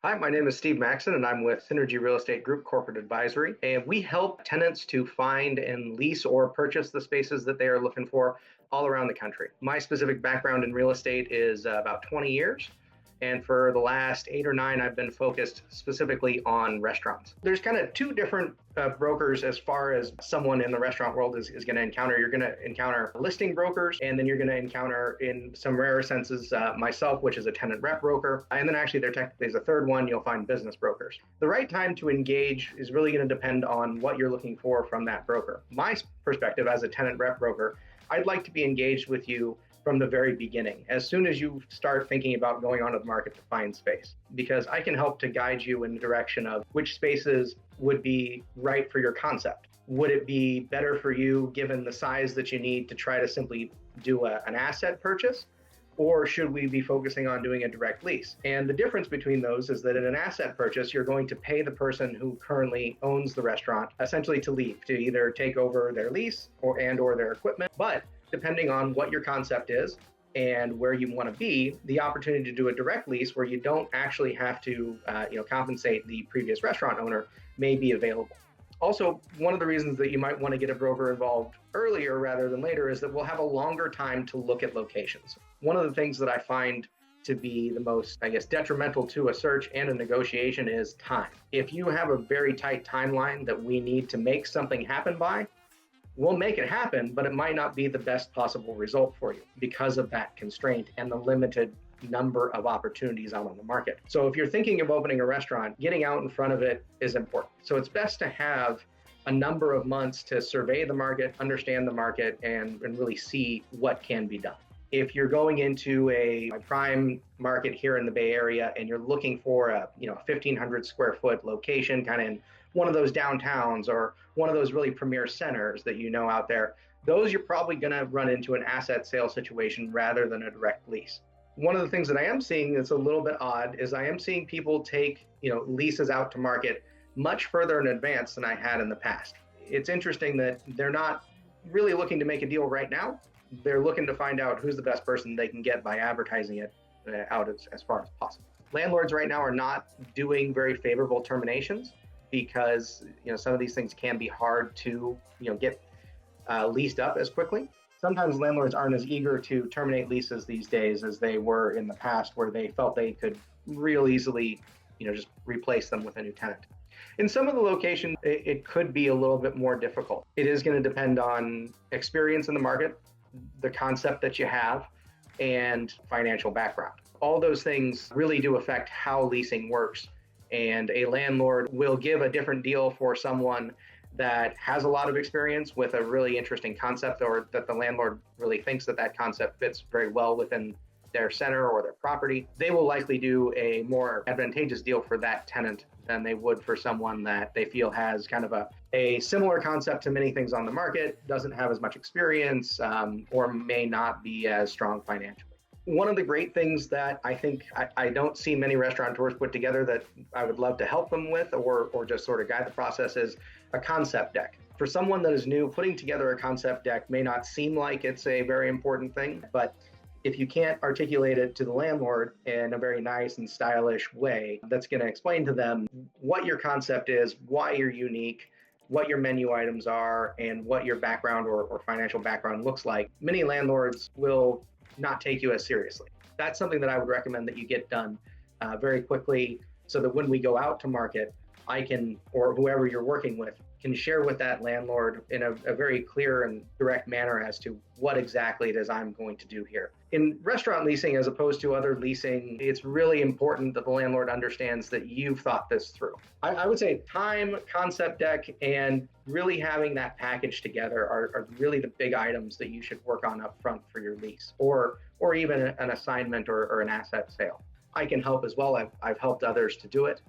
Hi, my name is Steve Maxson, and I'm with Synergy Real Estate Group Corporate Advisory. And we help tenants to find and lease or purchase the spaces that they are looking for all around the country. My specific background in real estate is about 20 years. And for the last 8 or 9, I've been focused specifically on restaurants. There's kind of two different brokers as far as someone in the restaurant world is going to encounter. You're going to encounter listing brokers, and then you're going to encounter, in some rare senses, myself, which is a tenant rep broker. And then actually, there technically is a third one. You'll find business brokers. The right time to engage is really going to depend on what you're looking for from that broker. My perspective as a tenant rep broker, I'd like to be engaged with you from the very beginning, as soon as you start thinking about going onto the market to find space, because I can help to guide you in the direction of which spaces would be right for your concept. Would it be better for you given the size that you need to try to simply do an asset purchase? Or should we be focusing on doing a direct lease? And the difference between those is that in an asset purchase, you're going to pay the person who currently owns the restaurant essentially to leave, to either take over their lease or their equipment. But depending on what your concept is and where you want to be, the opportunity to do a direct lease where you don't actually have to compensate the previous restaurant owner may be available. Also, one of the reasons that you might want to get a broker involved earlier rather than later is that we'll have a longer time to look at locations. One of the things that I find to be the most, detrimental to a search and a negotiation is time. If you have a very tight timeline that we need to make something happen by, we'll make it happen, but it might not be the best possible result for you because of that constraint and the limited number of opportunities out on the market. So if you're thinking of opening a restaurant, getting out in front of it is important. So it's best to have a number of months to survey the market, understand the market, and really see what can be done. If you're going into a prime market here in the Bay Area and you're looking for a 1,500 square foot location, kind of in one of those downtowns or one of those really premier centers that you know out there, those you're probably going to run into an asset sale situation rather than a direct lease. One of the things that I am seeing that's a little bit odd is I am seeing people take leases out to market much further in advance than I had in the past. It's interesting that they're not really looking to make a deal right now. They're looking to find out who's the best person they can get by advertising it out as far as possible. Landlords right now are not doing very favorable terminations because some of these things can be hard to get leased up as quickly. Sometimes landlords aren't as eager to terminate leases these days as they were in the past, where they felt they could real easily just replace them with a new tenant. In some of the locations, it could be a little bit more difficult. It is going to depend on experience in the market, the concept that you have, and financial background. All those things really do affect how leasing works. And a landlord will give a different deal for someone that has a lot of experience with a really interesting concept, or that the landlord really thinks that concept fits very well within their center or their property. They will likely do a more advantageous deal for that tenant than they would for someone that they feel has kind of a similar concept to many things on the market, doesn't have as much experience, or may not be as strong financially. One of the great things that I think I don't see many restaurateurs put together that I would love to help them with or just sort of guide the process is a concept deck. For someone that is new, putting together a concept deck may not seem like it's a very important thing, but if you can't articulate it to the landlord in a very nice and stylish way, that's going to explain to them what your concept is, why you're unique, what your menu items are, and what your background or financial background looks like, many landlords will not take you as seriously. That's something that I would recommend that you get done very quickly, so that when we go out to market, I can, or whoever you're working with, can share with that landlord in a very clear and direct manner as to what exactly it is I'm going to do here. In restaurant leasing, as opposed to other leasing, it's really important that the landlord understands that you've thought this through. I would say time, concept deck, and really having that package together are really the big items that you should work on up front for your lease, or even an assignment or an asset sale. I can help as well. I've helped others to do it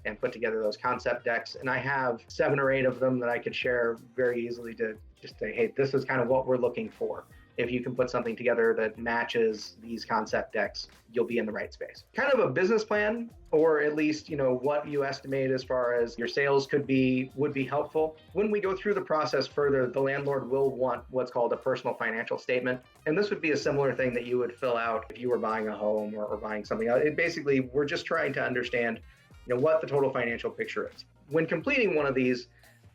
and put together those concept decks. And I have 7 or 8 of them that I could share very easily to just say, hey, this is kind of what we're looking for. If you can put something together that matches these concept decks, you'll be in the right space. Kind of a business plan, or at least, what you estimate as far as your sales would be helpful. When we go through the process further, the landlord will want what's called a personal financial statement. And this would be a similar thing that you would fill out if you were buying a home or buying something else. Basically, we're just trying to understand what the total financial picture is. When completing one of these,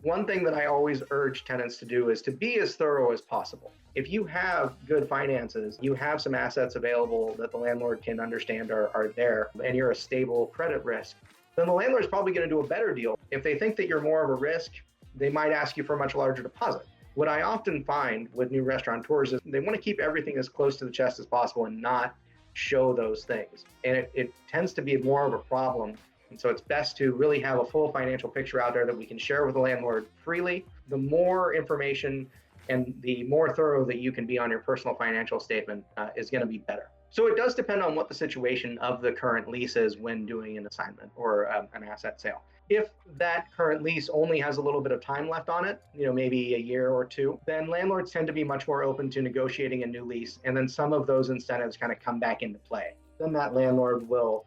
one thing that I always urge tenants to do is to be as thorough as possible. If you have good finances, you have some assets available that the landlord can understand are there, and you're a stable credit risk, then the landlord's probably going to do a better deal. If they think that you're more of a risk, they might ask you for a much larger deposit. What I often find with new restaurateurs is they want to keep everything as close to the chest as possible and not show those things. And it tends to be more of a problem. And so it's best to really have a full financial picture out there that we can share with the landlord freely. The more information and the more thorough that you can be on your personal financial statement is going to be better. So it does depend on what the situation of the current lease is when doing an assignment or an asset sale. If that current lease only has a little bit of time left on it, maybe a year or two, then landlords tend to be much more open to negotiating a new lease. And then some of those incentives kind of come back into play. Then that landlord will,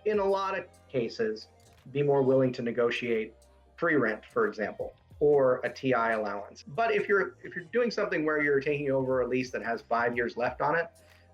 in a lot of cases, be more willing to negotiate free rent, for example, or a TI allowance. But if you're doing something where you're taking over a lease that has 5 years left on it,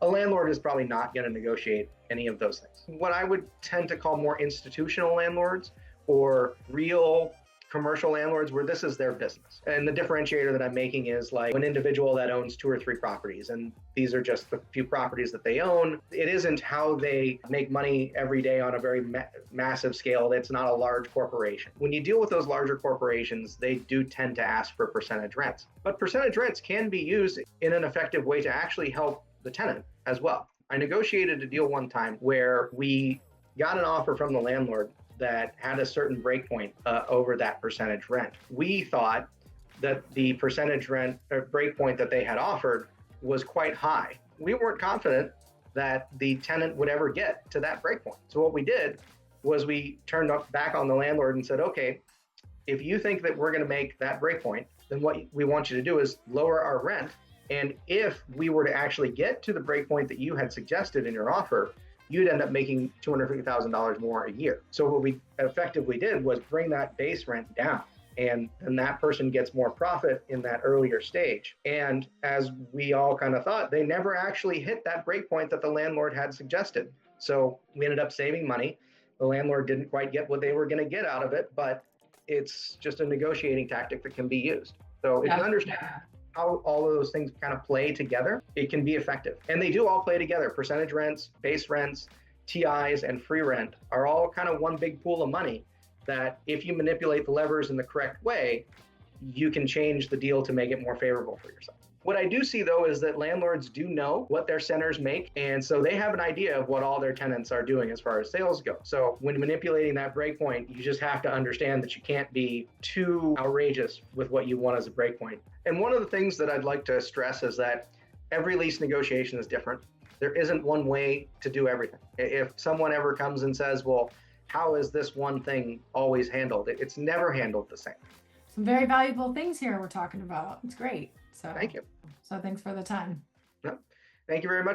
a landlord is probably not going to negotiate any of those things. What I would tend to call more institutional landlords or real commercial landlords where this is their business. And the differentiator that I'm making is like an individual that owns 2 or 3 properties, and these are just the few properties that they own. It isn't how they make money every day on a very massive scale. It's not a large corporation. When you deal with those larger corporations, they do tend to ask for percentage rents. But percentage rents can be used in an effective way to actually help the tenant as well. I negotiated a deal one time where we got an offer from the landlord that had a certain breakpoint over that percentage rent. We thought that the percentage rent or breakpoint that they had offered was quite high. We weren't confident that the tenant would ever get to that breakpoint. So what we did was we turned back on the landlord and said, okay, if you think that we're going to make that breakpoint, then what we want you to do is lower our rent. And if we were to actually get to the breakpoint that you had suggested in your offer, you'd end up making $250,000 more a year. So what we effectively did was bring that base rent down, and then that person gets more profit in that earlier stage. And as we all kind of thought, they never actually hit that breakpoint that the landlord had suggested. So we ended up saving money. The landlord didn't quite get what they were going to get out of it, but it's just a negotiating tactic that can be used. So if you understand how all of those things kind of play together, it can be effective. And they do all play together. Percentage rents, base rents, TIs, and free rent are all kind of one big pool of money that if you manipulate the levers in the correct way, you can change the deal to make it more favorable for yourself. What I do see, though, is that landlords do know what their centers make, and so they have an idea of what all their tenants are doing as far as sales go. So when manipulating that breakpoint, you just have to understand that you can't be too outrageous with what you want as a breakpoint. And one of the things that I'd like to stress is that every lease negotiation is different. There isn't one way to do everything. If someone ever comes and says, well, how is this one thing always handled? It's never handled the same. Some very valuable things here we're talking about. It's great. So thank you. So thanks for the time. No, thank you very much.